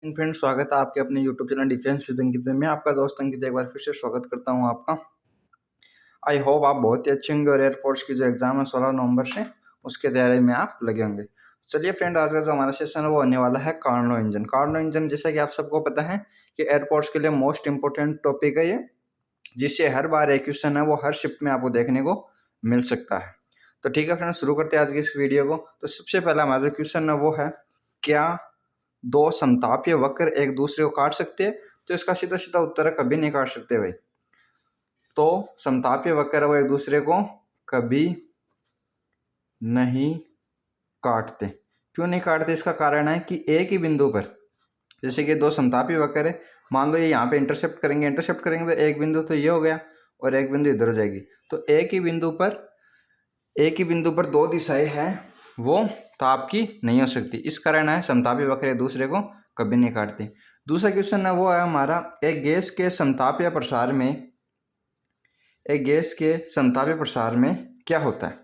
Friends, स्वागत है आपके अपने यूट्यूब चैनल डिफेंस विद अंकित में। मैं आपका दोस्त अंकित एक बार फिर से स्वागत करता हूं आपका। आई होप आप बहुत ही अच्छे होंगे और एयरफोर्स की जो एग्जाम है 16 नवंबर से, उसके तैयारी में आप लगे होंगे। चलिए फ्रेंड, आज का जो हमारा सेशन है वो होने वाला है कार्नो इंजन। कार्नो इंजन जैसा कि आप सबको पता है कि एयरफोर्स के लिए मोस्ट इंपोर्टेंट टॉपिक है ये, जिससे हर बार एक क्वेश्चन है वो हर शिफ्ट में आपको देखने को मिल सकता है। तो ठीक है फ्रेंड, शुरू करते हैं आज की इस वीडियो को। तो सबसे पहला हमारा जो क्वेश्चन है वो है, क्या दो समतापीय वक्र एक दूसरे को काट सकते हैं? तो इसका सीधा सीधा उत्तर है, कभी नहीं काट सकते भाई। तो समतापीय वक्र वो एक दूसरे को कभी नहीं काटते। क्यों नहीं काटते? इसका कारण है कि एक ही बिंदु पर, जैसे कि दो समतापीय वक्र है, मान लो ये यहाँ पे इंटरसेप्ट करेंगे तो एक बिंदु तो ये हो गया और एक बिंदु इधर हो जाएगी। तो एक ही बिंदु पर दो दिशाएं हैं, वो ताप की नहीं हो सकती। इस कारण है समतापीय वक्र एक दूसरे को कभी नहीं काटते। दूसरा क्वेश्चन है वो है हमारा, एक गैस के समतापीय प्रसार में क्या होता है?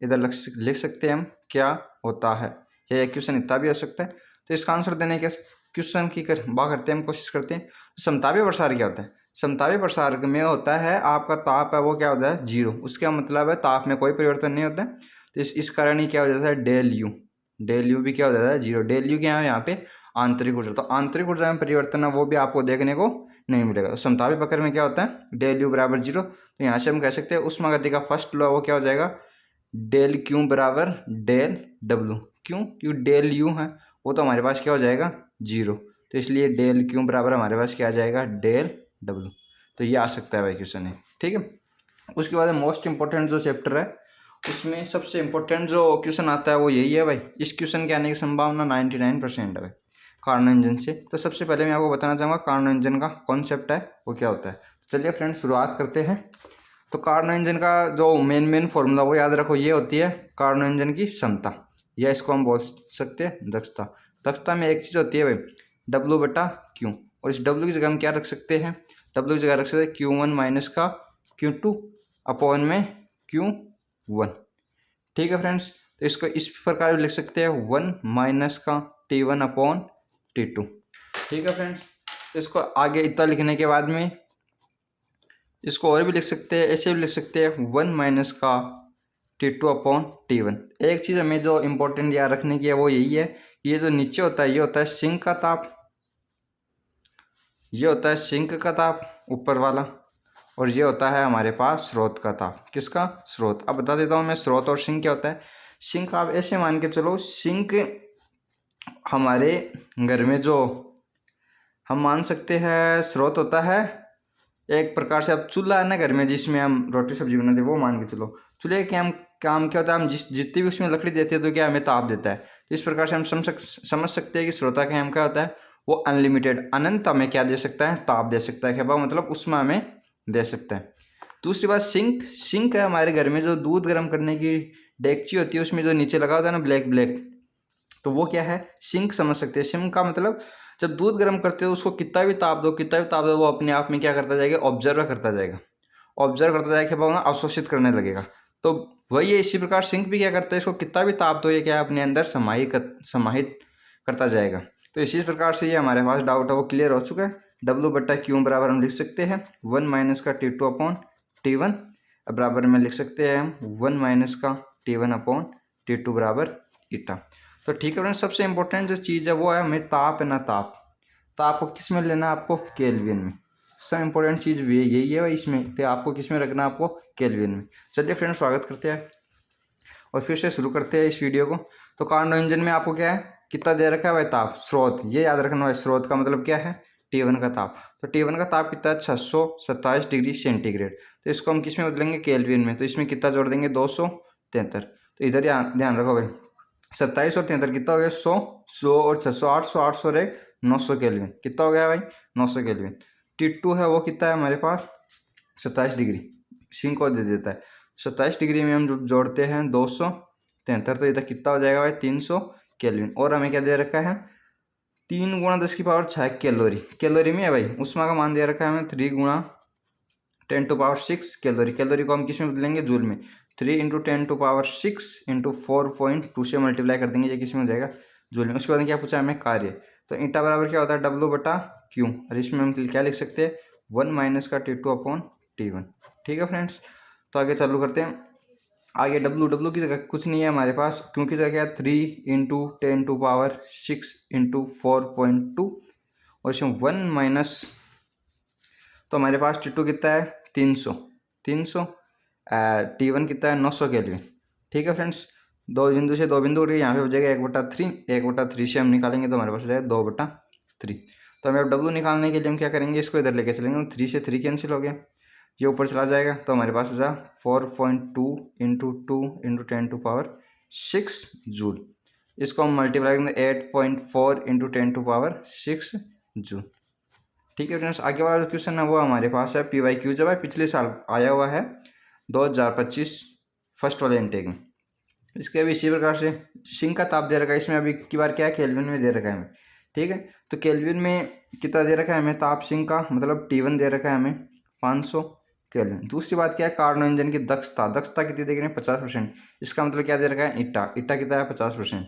इधर लिख सकते हैं हम क्या होता है, या एक क्वेश्चन इतना भी हो सकता है। तो इसका आंसर देने के क्वेश्चन की बात करते हैं, हम कोशिश करते हैं। समतापीय प्रसार क्या होता है? समतापीय प्रसार में होता है आपका ताप है वो क्या होता है, जीरो। उसका मतलब है ताप में कोई परिवर्तन नहीं होता है। तो इस कारण ही क्या हो जाता है, डेल यू भी क्या हो जाता है, जीरो। डेल यू क्या है यहाँ पे, आंतरिक ऊर्जा। तो आंतरिक ऊर्जा में परिवर्तन है वो भी आपको देखने को नहीं मिलेगा। तो समतापीय वक्र में क्या होता है, डेल यू बराबर जीरो। तो यहाँ से हम कह सकते हैं उष्मागति का फर्स्ट लॉ वो क्या हो जाएगा, डेल क्यू बराबर डेल डब्लू। क्यों डेल यू है वो तो हमारे पास क्या हो जाएगा, जीरो। तो इसलिए डेल क्यू बराबर हमारे पास क्या आ जाएगा, डेल डब्लू। तो ये आ सकता है भाई क्वेश्चन है, ठीक है। उसके बाद मोस्ट इंपॉर्टेंट जो चैप्टर है उसमें सबसे इंपॉर्टेंट जो क्वेश्चन आता है वो यही है भाई। इस क्वेश्चन के आने की संभावना 99% है भाई, कार्नो इंजन से। तो सबसे पहले मैं आपको बताना चाहूँगा कार्नो इंजन का कॉन्सेप्ट है वो क्या होता है। चलिए फ्रेंड्स, शुरुआत करते हैं। तो कार्नो इंजन का जो मेन फॉर्मूला वो याद रखो, ये होती है कार्नो इंजन की क्षमता, या इसको हम बोल सकते हैं दक्षता। दक्षता में एक चीज़ होती है भाई, डब्लू बटा क्यू। और इस डब्लू की जगह हम क्या रख सकते हैं, डब्लू की जगह रख सकते हैं Q1 माइनस का Q2 अपॉन में Q1। ठीक है फ्रेंड्स, तो इसको इस प्रकार भी लिख सकते हैं 1 माइनस का T1 अपॉन T2। ठीक है फ्रेंड्स, तो इसको आगे इतना लिखने के बाद में इसको और भी लिख सकते हैं, ऐसे भी लिख सकते हैं 1 माइनस का T2 अपॉन T1। एक चीज़ हमें जो इम्पोर्टेंट याद रखने की है वो यही है कि ये जो नीचे होता है ये होता है सिंक का ताप, ये होता है सिंक का ताप ऊपर वाला, और ये होता है हमारे पास स्रोत का ताप। किसका, स्रोत। अब बता देता हूँ मैं स्रोत और सिंक क्या होता है। सिंक आप ऐसे मान के चलो, सिंक हमारे घर में जो हम मान सकते हैं स्रोत होता है एक प्रकार से। अब चूल्हा है ना घर में जिसमें हम रोटी सब्जी बनाते हैं, वो मान के चलो। चूल्हे के हम काम क्या होता है, हम जितनी भी उसमें लकड़ी देते हैं तो क्या हमें ताप देता है। तो इस प्रकार से हम समझ सकते हैं कि श्रोता का हम क्या होता है, वो अनलिमिटेड अनंत हमें क्या दे सकता है, ताप दे सकता है। क्या मतलब उसमें हमें दे सकता है। दूसरी बात सिंक है हमारे घर में जो दूध गर्म करने की डेगची होती है, उसमें जो नीचे लगा होता है ना ब्लैक, तो वो क्या है, सिंक समझ सकते हैं। सिंक का मतलब जब दूध गर्म करते हो उसको कितना भी ताप दो वो अपने आप में क्या करता जाएगा, ऑब्जर्व करता जाएगा क्या बोलना, अवशोषित करने लगेगा। तो वही है, इसी प्रकार सिंक भी क्या करता है, इसको कितना भी ताप दो ये क्या अपने अंदर समाहित करता जाएगा। तो इसी प्रकार से ये हमारे पास डाउट है वो क्लियर हो चुका है। डब्लू बट्टा क्यू बराबर हम लिख सकते हैं 1 माइनस का T2 अपॉन T1, बराबर में लिख सकते हैं हम 1 माइनस का T1 अपॉन T2 बराबर ईटा। तो ठीक है फ्रेंड्स, सबसे इंपॉर्टेंट जो चीज़ है वो है हमें ताप है ना, ताप को किस में लेना है, आपको केल्विन में। सबसे इंपॉर्टेंट चीज़ यही है भाई इसमें, तो आपको किस में रखना है, आपको केल्विन में। चलिए फ्रेंड्स, स्वागत करते हैं और फिर से शुरू करते हैं इस वीडियो को। तो कार्नो इंजन में आपको क्या है, कितना दे रखा है भाई, ताप, स्रोत। ये याद रखना है, स्रोत का मतलब क्या है, T1 का ताप। तो T1 का ताप कितना है, 627 डिग्री सेंटीग्रेड। तो इसको हम किस में बदलेंगे, केल्विन में। तो इसमें कितना जोड़ देंगे, 273। तो इधर ध्यान रखो भाई, 27 और 73 कितना हो गया, 100 और 600 800 800 रहे 900 केल्विन। कितना हो गया भाई, 900 केल्विन। T2 है वो कितना है हमारे पास, 27 डिग्री। सिंक को दे देता है 27 डिग्री में हम जोड़ते हैं 273, तो इधर कितना हो जाएगा भाई, 300 केल्विन। और हमें क्या दे रखा है, 3 गुणा 10 की पावर 6 कैलोरी में है भाई। उष्मा का मान दे रखा है हमें 3 गुणा 10 टू पावर 6 कैलोरी। कैलोरी को हम किस में बदलेंगे, जूल में। 3 इंटू 10 टू पावर 6 इंटू 4.2 से मल्टीप्लाई कर देंगे, ये किस में हो जाएगा, जूल में। उसके बाद क्या पूछा हमें, कार्य। तो ईटा बराबर क्या होता है डब्लू बटा क्यू, और इसमें हम क्या लिख सकते हैं 1 माइनस का T2 अपॉन T1। ठीक है फ्रेंड्स, तो आगे चालू करते हैं। आगे डब्लू की जगह कुछ नहीं है हमारे पास, क्योंकि जगह क्या है 3 इंटू 10⁻6 इंटू 4.2, और इसमें 1 माइनस, तो हमारे पास T2 कितना है 300, T1 कितना है 900 केल्विन। ठीक है फ्रेंड्स, दो बिंदु से दो बिंदु उठ गए, यहाँ पे हो जाएगा 1/3, 1/3 से हम निकालेंगे तो हमारे पास हो जाएगा 2/3। तो हमें अब डब्लू निकालने के लिए हम क्या करेंगे, इसको इधर लेके चलेंगे, 3 से 3 कैंसिल हो गया, ये ऊपर चला जाएगा, तो हमारे पास हो जाएगा 4.2 इंटू 2 इंटू 10⁻6 जूल। इसको हम मल्टीप्लाई करेंगे 8.4 इंटू 10⁻6 जूल। ठीक है फ्रेंड्स, आगे वाला क्वेश्चन है वो हमारे पास है PYQ, जब है पिछले साल आया हुआ है 2025 फर्स्ट वाले इनटेक में। इसके अभी इसी प्रकार से सिंक का ताप दे रखा है, इसमें अभी की बार क्या है केल्विन में दे रखा है हमें। ठीक है, तो केल्विन में कितना दे रखा है हमें ताप सिंक का, मतलब T1 दे रखा है हमें 500 केल्विन। दूसरी बात क्या है कार्नो इंजन की दक्षता कितनी दे रही है 50%। इसका मतलब क्या दे रखा है ईटा कितना है 50%,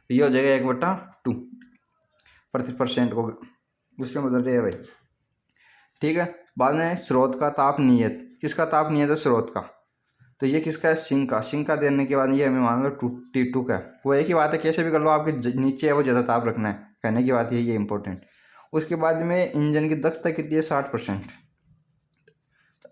ये हो जाएगा 1/2% को दूसरे बदल रहे हैं भाई। ठीक है, बाद में स्रोत का ताप नियत, किसका ताप नियत है स्रोत का, तो ये किसका है सिंक का देने के बाद ये हमें मान लो T2 का है। वो एक ही बात है, कैसे भी कर लो, आपके नीचे है वो ज़्यादा ताप रखना है, कहने की बात ये इंपॉर्टेंट। उसके बाद में इंजन की दक्षता कितनी है 60%,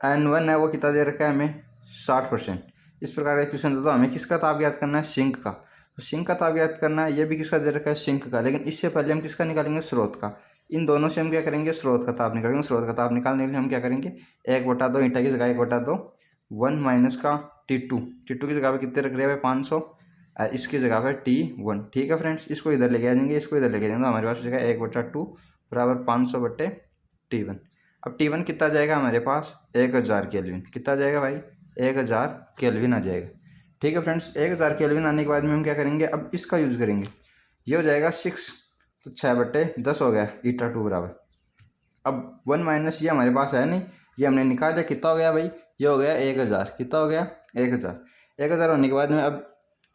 N1 है वो कितना दे रखा है हमें 60%। इस प्रकार का क्वेश्चन देता, तो हमें किसका ताप याद करना है सिंक का, तो सिंक का ताप याद करना है, ये भी किसका दे रखा है सिंक का, लेकिन इससे पहले हम किसका निकालेंगे स्रोत का। इन दोनों से हम क्या करेंगे स्रोत का ताप निकालेंगे। स्रोत का ताप निकालने के लिए हम क्या करेंगे 1/2 ईटा की जगह 1/2 1 माइनस का T2 की जगह पे कितने रख रहे हैं 500, इसकी जगह पे T1। ठीक है फ्रेंड्स, इसको इधर लेके आ जाएंगे, इसको इधर लेके जाएंगे, तो हमारे पास हो जाएगा 1/2 बराबर 500/T1। अब T1 कितना जाएगा हमारे पास 1000 केल्विन, कितना जाएगा भाई 1000 केल्विन आ जाएगा। ठीक है फ्रेंड्स, 1000 केल्विन आने के बाद में हम क्या करेंगे, अब इसका यूज़ करेंगे, ये हो जाएगा 6, तो 6/10 हो गया ईटा 2 बराबर। अब 1 माइनस ये हमारे पास है नहीं, ये हमने निकाल दिया, कितना हो गया भाई ये हो गया 1000, कितना हो गया 1000 होने के बाद में अब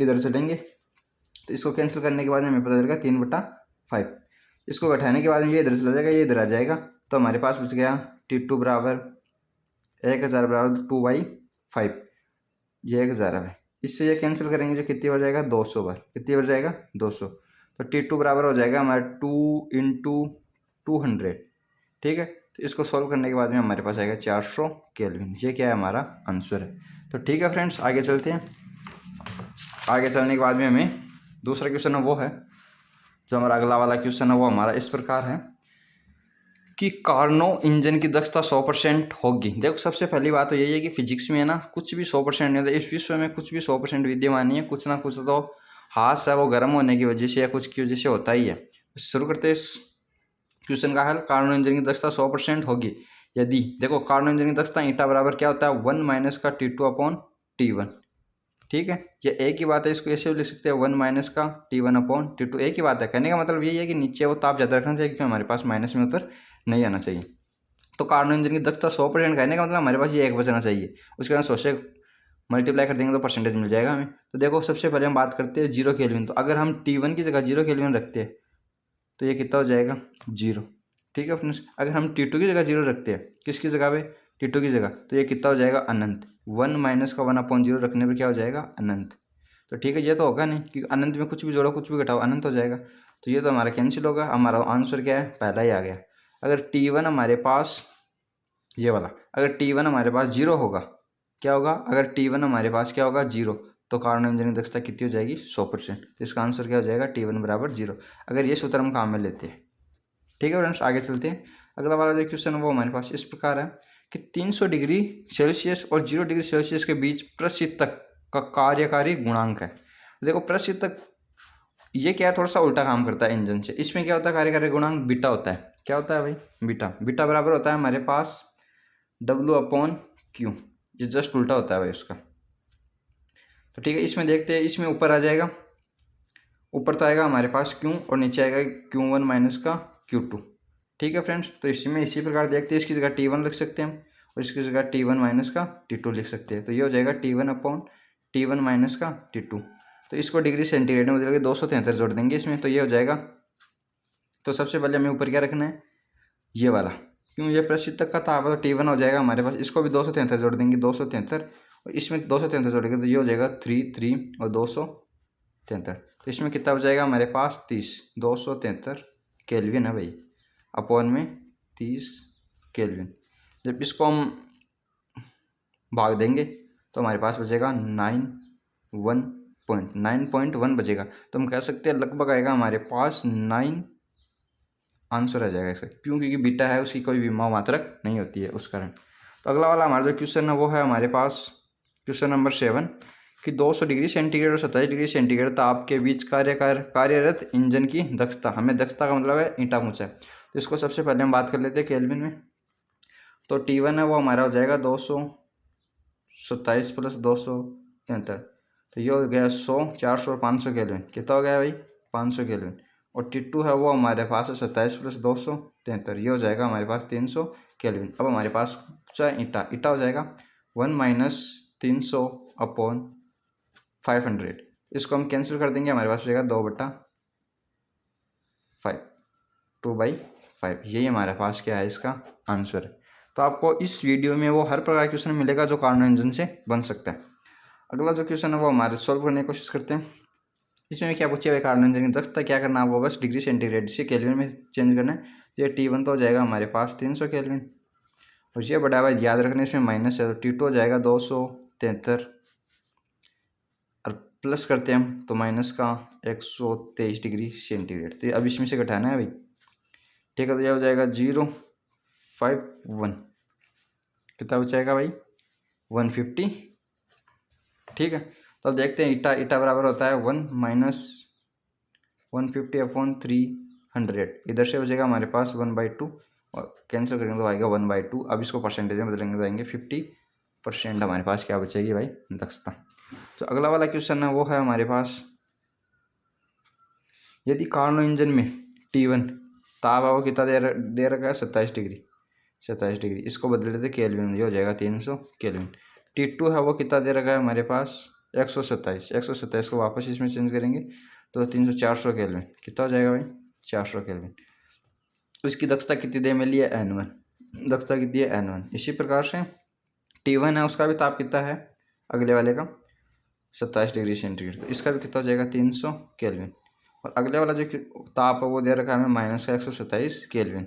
इधर चलेंगे, तो इसको कैंसिल करने के बाद में हमें पता चलेगा 3/5। इसको घटाने के बाद में ये इधर चला जाएगा, ये इधर आ जाएगा, तो हमारे पास बच गया T2 बराबर 1000 बराबर 2/5, ये 1000 है। इससे ये कैंसिल करेंगे जो कितनी हो जाएगा 200 बार, कितनी हो जाएगा 200, तो T2 बराबर हो जाएगा हमारा 2 इंटू 200। ठीक है, तो इसको सॉल्व करने के बाद में हमारे पास आएगा 400 केल्विन, ये क्या है हमारा आंसर है। तो ठीक है फ्रेंड्स, आगे चलते हैं। आगे चलने के बाद में हमें दूसरा क्वेश्चन है वो है, जो हमारा अगला वाला क्वेश्चन है वो हमारा इस प्रकार है कि कार्नो इंजन की दक्षता 100% होगी। देखो सबसे पहली बात तो यही है कि फिजिक्स में है ना कुछ भी 100% नहीं होता, इस विश्व में कुछ भी 100% विद्यमान नहीं है, कुछ ना कुछ तो हाथ है वो गर्म होने की वजह से या कुछ की वजह से होता ही है। शुरू करते हैं इस क्वेश्चन का हल। कार्नो इंजन की दक्षता 100% होगी यदि, देखो कार्नो इंजन की दक्षता ईटा बराबर क्या होता है 1 माइनस का T2 अपॉन T1। ठीक है, ये एक ही बात है, इसको ऐसे भी लिख सकते हैं 1 माइनस का T1 अपॉन T2, एक ही बात है। कहने का मतलब यही है कि नीचे वो ताप ज़्यादा रखना चाहिए क्योंकि हमारे पास माइनस में उतर नहीं आना चाहिए। तो कार्नो इंजन की दक्षता 100% कहने का मतलब हमारे पास ये 1 बचना चाहिए, उसके बाद 100 से मल्टीप्लाई कर देंगे तो परसेंटेज मिल जाएगा हमें। तो देखो सबसे पहले हम बात करते हैं 0 केल्विन, तो अगर हम T1 की जगह 0 केल्विन रखते हैं तो ये कितना हो जाएगा 0। ठीक है फ्रेंड्स, अगर हम T2 की जगह 0 रखते हैं, किसकी जगह पे T2 की जगह, तो ये कितना हो जाएगा अनंत। 1 माइनस का 1/0 रखने पर क्या हो जाएगा अनंत। तो ठीक है, ये तो होगा नहीं क्योंकि अनंत में कुछ भी जोड़ो कुछ भी घटाओ अनंत हो जाएगा, तो ये तो हमारा कैंसिल होगा। हमारा आंसर क्या है पहला ही आ गया। अगर T1 हमारे पास ये वाला, अगर T1 हमारे पास 0 होगा, क्या होगा अगर T1 हमारे पास क्या होगा 0, तो कार्नो इंजन की दक्षता कितनी हो जाएगी 100%। तो इसका आंसर क्या हो जाएगा T1 बराबर 0, अगर ये सूत्र हम काम में लेते हैं। ठीक है फ्रेंड्स, आगे चलते हैं। अगला वाला जो क्वेश्चन है वो हमारे पास इस प्रकार है कि 300 डिग्री सेल्सियस और 0 डिग्री सेल्सियस के बीच प्रशीतक का कार्यकारी गुणांक है। देखो प्रशीतक ये क्या है, थोड़ा सा उल्टा काम करता है इंजन से। इसमें क्या होता है कार्यकारी गुणांक बीटा होता है। क्या होता है भाई बीटा बराबर होता है हमारे पास W/Q, ये जस्ट उल्टा होता है भाई उसका। तो ठीक है, इसमें देखते हैं, इसमें ऊपर आ जाएगा, ऊपर तो आएगा हमारे पास Q और नीचे आएगा Q1 माइनस का Q2। ठीक है फ्रेंड्स, तो इसमें इसी प्रकार देखते हैं, इसकी जगह T1 लिख सकते हैं हम और इसकी जगह T1 माइनस का T2 लिख सकते हैं। तो ये हो जाएगा T1 माइनस का T2। तो इसको डिग्री सेंटीग्रेड में बदल के 273 जोड़ देंगे इसमें, तो ये हो जाएगा तो सबसे पहले हमें ऊपर क्या रखना है, ये वाला, क्यों ये प्रसिद्ध तक का ताप है तो T1 हो जाएगा हमारे पास। इसको भी 273 जोड़ देंगे, 273, और इसमें 273 जोड़ेंगे तो ये हो जाएगा 3 और 273। तो इसमें कितना हो जाएगा हमारे पास 30, 273 केल्विन है भाई, अपॉन में 30 केल्विन। जब इसको हम भाग देंगे तो हमारे पास बचेगा 9.1 बचेगा। तो हम कह सकते हैं लगभग आएगा हमारे पास 9 आंसर आ जाएगा इसका, क्यों, क्योंकि बीटा है उसकी कोई विमा मात्रक नहीं होती है उस कारण। तो अगला वाला हमारा जो क्वेश्चन है वो है हमारे पास क्वेश्चन नंबर 7 कि 200 डिग्री सेंटीग्रेड और 27 डिग्री सेंटीग्रेड ताप के बीच कार्यरत इंजन की दक्षता, हमें दक्षता का मतलब है ईंटा पूछा है। तो इसको सबसे पहले हम बात कर लेते हैं केल्विन में। तो T1 है वो हमारा हो जाएगा 227 प्लस 273, तो ये हो गया 100, 400 और 500 केल्विन। कितना हो गया भाई, 500 केल्विन। और T2 है वो हमारे पास है 27 प्लस 273, ये हो जाएगा हमारे पास 300 केल्विन। अब हमारे पास चाहे ईटा हो जाएगा 1 माइनस 300 अपॉन 500, इसको हम कैंसिल कर देंगे, हमारे पास हो जाएगा 2/5, 2/5। यही हमारे पास क्या है इसका आंसर है। तो आपको इस वीडियो में वो हर प्रकार का क्वेश्चन मिलेगा जो कार्नो इंजन से बन सकता है। अगला जो क्वेश्चन है वो हमारे सॉल्व करने की कोशिश करते हैं। इसमें क्या पूछा है कार्नो इंजन की दक्षता, क्या करना है वो बस डिग्री सेंटीग्रेड से केल्विन में चेंज करना है। ये T1 तो हो जाएगा हमारे पास 300 केल्विन, और ये बड़ा हुआ याद रखना इसमें माइनस है, तो T2 हो जाएगा 273 और प्लस करते हैं हम तो माइनस का 123 डिग्री सेंटीग्रेड। तो अब इसमें से घटाना है भाई, ठीक है। तो यह हो जाएगा 051, कितना बचाएगा भाई 150, ठीक है। तो अब देखते हैं ईटा बराबर होता है 1 माइनस 150 अपॉन 300, इधर से बचेगा हमारे पास 1/2 और कैंसिल करेंगे तो आएगा 1/2। अब इसको परसेंटेज में बदलेंगे तो आएंगे 50%, हमारे पास क्या बचेगी भाई दक्षता। तो अगला वाला क्वेश्चन है वो है हमारे पास, यदि कार्नो इंजन में T1 ताप वो कितना दे रखा है 27 डिग्री, इसको बदल देते केल्विन, ये हो जाएगा 300 केल्विन। T2 है वो कितना दे रखा है हमारे पास 127 को वापस इसमें चेंज करेंगे तो 300 400 केल्विन, कितना हो जाएगा भाई 400 केल्विन। इसकी दक्षता कितनी दे मिली है N1, दक्षता कितनी है N1। इसी प्रकार से T1 है उसका भी ताप कितना है अगले वाले का 27 डिग्री सेंटीग्रेड, तो इसका भी कितना हो जाएगा 300 केल्विन। और अगले वाला जो ताप है वो दे रखा है हमें माइनस का 127 केल्विन,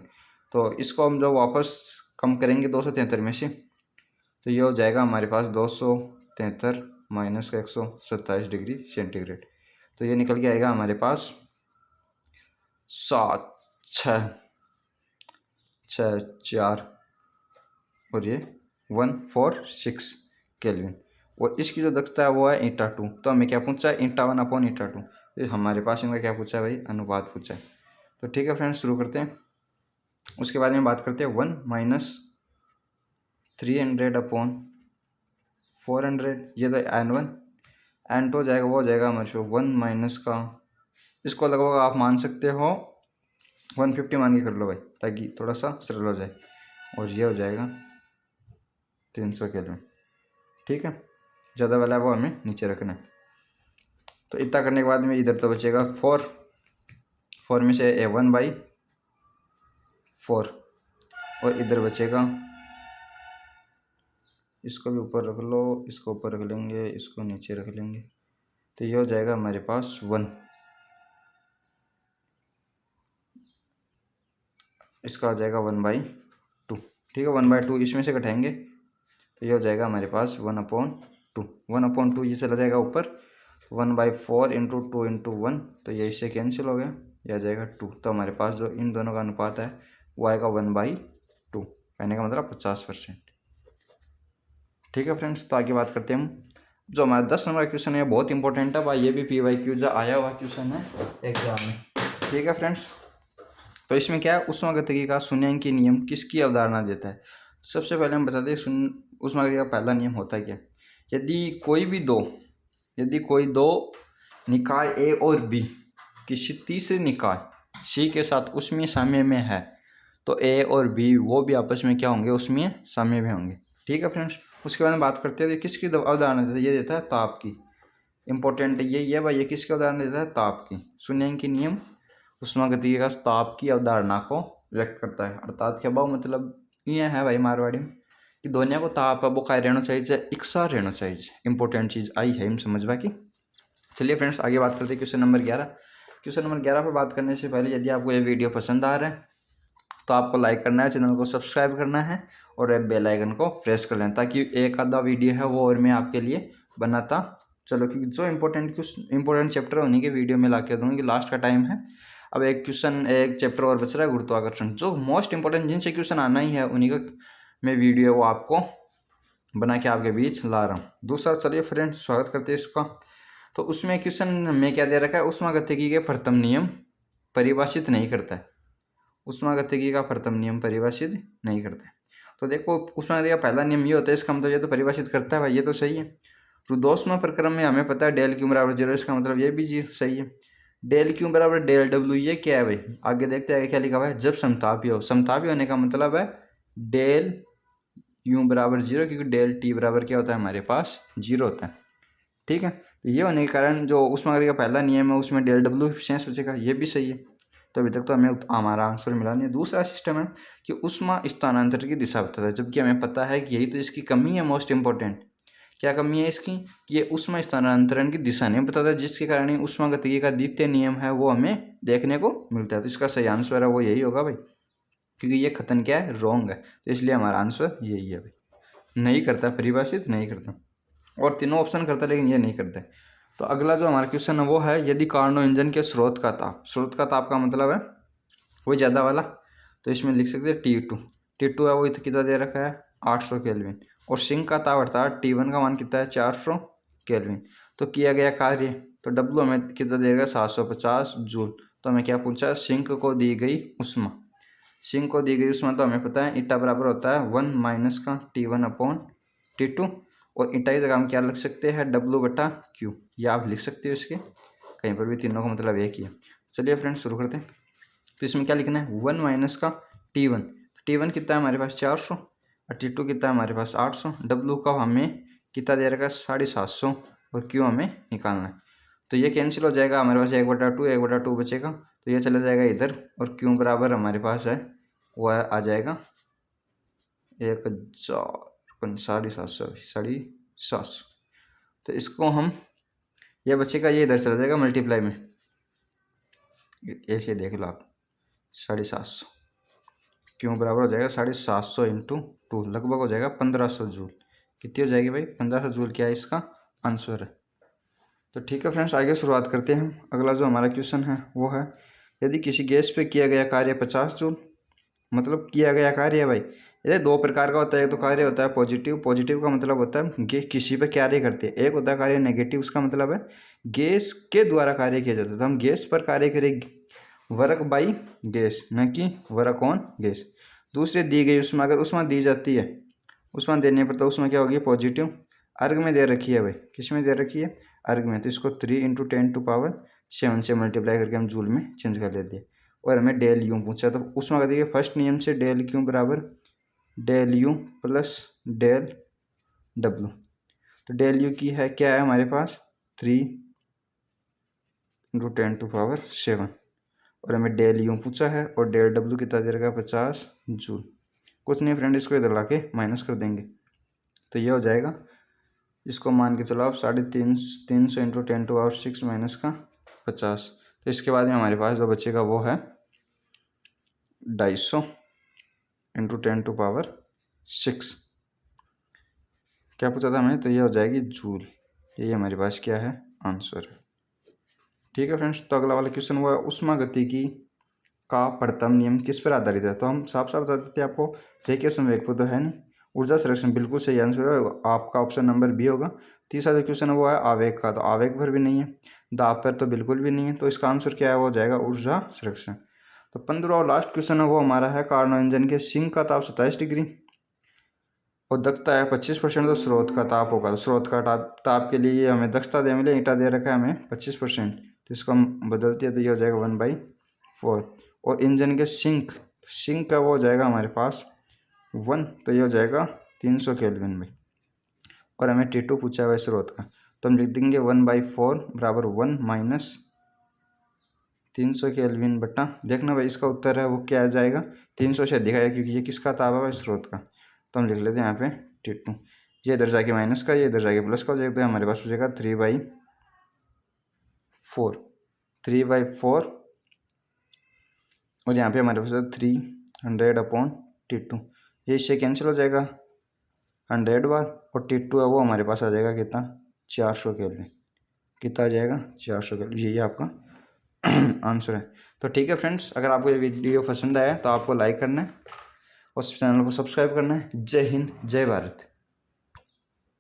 तो इसको हम जो वापस कम करेंगे 273 में से, तो ये हो जाएगा हमारे पास 273 माइनस का 127 डिग्री सेंटीग्रेड, तो ये निकल के आएगा हमारे पास 7 6 6 4 और ये 146 केल्विन। और इसकी जो दक्षता है वो है ईटा 2, तो हमें क्या पूछा है ईटा 1 अपॉन ईटा 2, तो हमारे पास इनका क्या पूछा है भाई अनुपात पूछा है। तो ठीक है फ्रेंड्स, शुरू करते हैं। उसके बाद में बात करते हैं 1 माइनस 300 अपॉन 400, ये तो N1, N2 हो जाएगा वो हो जाएगा हमारे पास 1 माइनस का, इसको लगभग आप मान सकते हो 150 मान के कर लो भाई ताकि थोड़ा सा सरल हो जाए, और ये हो जाएगा 300 केल्विन, ठीक है। ज़्यादा वाला वो हमें नीचे रखना है। तो इतना करने के बाद में इधर तो बचेगा 4 में से A1/4 और इधर बचेगा, इसको भी ऊपर रख लो, इसको ऊपर रख लेंगे, इसको नीचे रख लेंगे, तो ये हो जाएगा हमारे पास 1, इसका हो जाएगा 1/2, ठीक है। 1/2 इसमें से घटाएंगे तो ये हो जाएगा हमारे पास 1/2 ये चला जाएगा ऊपर, 1/4 इंटू 2 इंटू 1, तो ये इससे कैंसिल हो गया, यह आ जाएगा 2। तो हमारे पास जो इन दोनों का अनुपात है वो आएगा 1/2, कहने का मतलब 50%, ठीक है फ्रेंड्स। तो आगे बात करते हैं हम, जो हमारा 10 नंबर का क्वेश्चन है बहुत इंपॉर्टेंट है भाई, ये भी PYQ जो आया हुआ क्वेश्चन है एग्जाम में, ठीक है फ्रेंड्स। तो इसमें क्या है ऊष्मागतिकी का शून्यांकी नियम किसकी अवधारणा देता है। सबसे पहले हम बता दें ऊष्मागतिकी का पहला नियम होता है क्या, यदि कोई दो निकाय A और B किसी तीसरे निकाय C के साथ ऊष्मीय साम्य में है तो A और B वो भी आपस में क्या होंगे ऊष्मीय साम्य में होंगे, ठीक है फ्रेंड्स। उसके बाद में बात करते हैं किसकी अवधारणा देता है, ये देता है ताप की, इंपॉर्टेंट यही है भाई, ये किसकी अवधारणा देता है ताप की, शून्यांकी नियम उष्मागतिकी का ताप की अवधारणा को व्यक्त करता है। अर्थात क्या भाव मतलब ये है भाई मारवाड़ी में कि दोनिया को ताप है वो काय रहना चाहिए, एक साथ रहना चाहिए। इंपॉर्टेंट चीज़ आई है हम समझ बाकी। चलिए फ्रेंड्स आगे बात करते हैं क्वेश्चन नंबर 11। क्वेश्चन नंबर 11 पर बात करने से पहले यदि आपको ये वीडियो पसंद आ रहा है तो आपको लाइक करना है, चैनल को सब्सक्राइब करना है और बेल आइकन को प्रेस कर लेना, ताकि एक आधा वीडियो है वो और मैं आपके लिए बनाता चलो, क्योंकि जो इंपॉर्टेंट चैप्टर उन्हीं के वीडियो में ला के दूँगी। लास्ट का टाइम है, अब एक चैप्टर और बच रहा है गुरुत्वाकर्षण, जो मोस्ट इंपॉर्टेंट जिनसे क्वेश्चन आना ही है उन्हीं का मैं वीडियो वो आपको बना के आपके बीच ला रहा हूँ। दूसरा चलिए फ्रेंड स्वागत करते हैं इसका। तो उसमें क्वेश्चन में क्या दे रखा है, उष्मागतिकी के प्रथम नियम परिभाषित नहीं करता है। उष्मागतिकी का प्रथम नियम परिभाषित नहीं करता है। तो देखो उष्मागतिकी का पहला नियम ये होता है, इसका मतलब ये तो परिभाषित करता है भाई, ये तो सही है। रुद्धोष्मा प्रक्रम में हमें पता है डेल क्यू बराबर 0, इसका मतलब ये भी जी सही है। डेल क्यू बराबर डेल डब्ल्यू ये क्या है भाई, आगे देखते हैं क्या लिखा हुआ है, जब समतापी हो। समतापी होने का मतलब है डेल यू बराबर 0, क्योंकि डेल टी बराबर क्या होता है हमारे पास 0 होता है। ठीक है, तो ये होने के कारण जो उष्मागतिकी का पहला नियम है उसमें डेल डब्ल्यू शेष बचेगा, ये भी सही है। तो अभी तक तो हमें हमारा आंसर मिला नहीं। दूसरा सिस्टम है कि उष्मा स्थानांतरण की दिशा बताता है, जबकि हमें पता है कि यही तो इसकी कमी है मोस्ट इंपॉर्टेंट। क्या कमी है इसकी कि ये उष्मा स्थानांतरण की दिशा नहीं बताता, जिसके कारण ही उष्मागतिकी का द्वितीय नियम है वो हमें देखने को मिलता है। तो इसका सही आंसर है वो यही होगा भाई, क्योंकि ये कथन क्या है रॉन्ग है, तो इसलिए हमारा आंसर यही है भाई। नहीं करता, परिभाषित नहीं करता, और तीनों ऑप्शन करता है लेकिन ये नहीं करता है। तो अगला जो हमारा क्वेश्चन है वो है, यदि कार्नो इंजन के स्रोत का ताप का मतलब है वही ज़्यादा वाला, तो इसमें लिख सकते हैं T2 है वो कितना दे रखा है 800 केल्विन, और सिंक का ताप अर्थात T1 का मान कितना है 400 केल्विन। तो किया गया कार्य तो W हमें कितना देगा 750 जूल। तो हमें क्या पूछा, सिंक को दी गई उष्मा। सिंक को दी गई उष्मा तो हमें पता है ईटा बराबर होता है 1 माइनस का T1 अपॉन T2, और ईटा की जगह हम क्या लिख सकते हैं W/Q, या आप लिख सकते हो इसके कहीं पर भी, तीनों का मतलब एक ही है। चलिए फ्रेंड्स शुरू करते हैं। तो इसमें क्या लिखना है 1 माइनस का T1 कितना है हमारे पास 400, और T2 कितना है हमारे पास 800। W का हमें कितना दे रखा है 750, और Q हमें निकालना है। तो ये कैंसिल हो जाएगा, हमारे पास 1/2 बचेगा, तो ये चला जाएगा इधर, और Q बराबर हमारे पास है वो आ जाएगा 1750। तो इसको हम ये बचेगा, ये इधर चला जाएगा मल्टीप्लाई में, ऐसे देख लो आप 750। क्यों बराबर हो जाएगा 750 इंटू 2, लगभग हो जाएगा 1500 जूल। कितनी हो जाएगी भाई 1500 जूल, क्या है इसका आंसर है। तो ठीक है फ्रेंड्स आगे शुरुआत करते हैं हम। अगला जो हमारा क्वेश्चन है वो है, यदि किसी गैस पे किया गया कार्य 50 जूल, मतलब किया गया कार्य है भाई, ये दो प्रकार का होता है। एक तो कार्य होता है पॉजिटिव का मतलब होता है किसी पर कार्य करते हैं, एक होता है कार्य नेगेटिव, उसका मतलब है गैस के द्वारा कार्य किया जाता है। तो हम गैस पर कार्य करेंगे वर्क बाई गैस, न कि वर्क ऑन गैस। दूसरे दी गई उष्मा, अगर उष्मा दी जाती है, उष्मा देने पर तो उसमें क्या होगी पॉजिटिव, अर्घ में दे रखी है भाई, किस में दे रखी है अर्घ में, तो इसको 3 × 10⁷ से मल्टीप्लाई करके हम जूल में चेंज कर लेते हैं। और हमें डेल यू पूछा, तो उष्मा का देखिए फर्स्ट नियम से डेल क्यू बराबर del U plus del W. तो डेल यू की है क्या है हमारे पास 3 × 10⁷, और हमें डेल यू पूछा है, और डेल डब्लू कितना दे रखा 50 जूल। कुछ नहीं फ्रेंड, इसको इधर ला के माइनस कर देंगे, तो ये हो जाएगा, इसको मान के चलो आप 350 × 10⁶ माइनस का 50। तो इसके बाद में हमारे पास जो बचेगा वो है 250 × 10⁶। क्या पूछा था हमें, तो ये हो जाएगी जूल। ये हमारे पास क्या है आंसर है। ठीक है फ्रेंड्स, तो अगला वाला क्वेश्चन हुआ उष्मागतिकी का प्रथम नियम किस पर आधारित है। तो हम साफ साफ बता देते हैं आपको, रेखीय संवेग पर तो है नहीं, ऊर्जा संरक्षण बिल्कुल सही आंसर है, आपका ऑप्शन नंबर बी होगा। तीसरा जो क्वेश्चन है वो है आवेग का, तो आवेग पर भी नहीं है, दाब पर तो बिल्कुल भी नहीं है, तो इसका आंसर क्या है वो हो जाएगा ऊर्जा संरक्षण। तो 15 और लास्ट क्वेश्चन है वो हमारा है, कार्नो इंजन के सिंक का ताप 27 डिग्री और दक्षता है 25%, तो स्रोत का ताप होगा। तो स्रोत का ताप के लिए हमें दक्षता दे मिले, ईटा दे रखा है हमें 25%, तो इसको हम बदलते हैं तो ये हो जाएगा 1/4। और इंजन के सिंक का वो हो जाएगा हमारे पास 1, तो ये हो जाएगा 300 केल्विन में। और हमें T2 पूछा हुआ है स्रोत का, तो हम लिख देंगे 1/4 बराबर 1 माइनस 300 केल्विन बटा, देखना भाई इसका उत्तर है वो क्या आ जाएगा, 300 से अधिक है क्योंकि ये किसका ताप है भाई, स्रोत का। तो हम लिख लेते हैं यहाँ पे T2। ये इधर जाके माइनस का, ये इधर जाके प्लस का हो जाएगा, तो हमारे पास हो जाएगा 3/4, 3/4। और यहाँ पे हमारे पास 300/T2, ये इससे कैंसिल हो जाएगा 100 बार, और T2 है वो हमारे पास आ जाएगा कितना, 400 केल्विन। कितना आ जाएगा, 400 केल्विन। यही आपका आंसर है। तो ठीक है फ्रेंड्स, अगर आपको ये वीडियो पसंद आया तो आपको लाइक करना है और चैनल को सब्सक्राइब करना है। जय हिंद, जय भारत।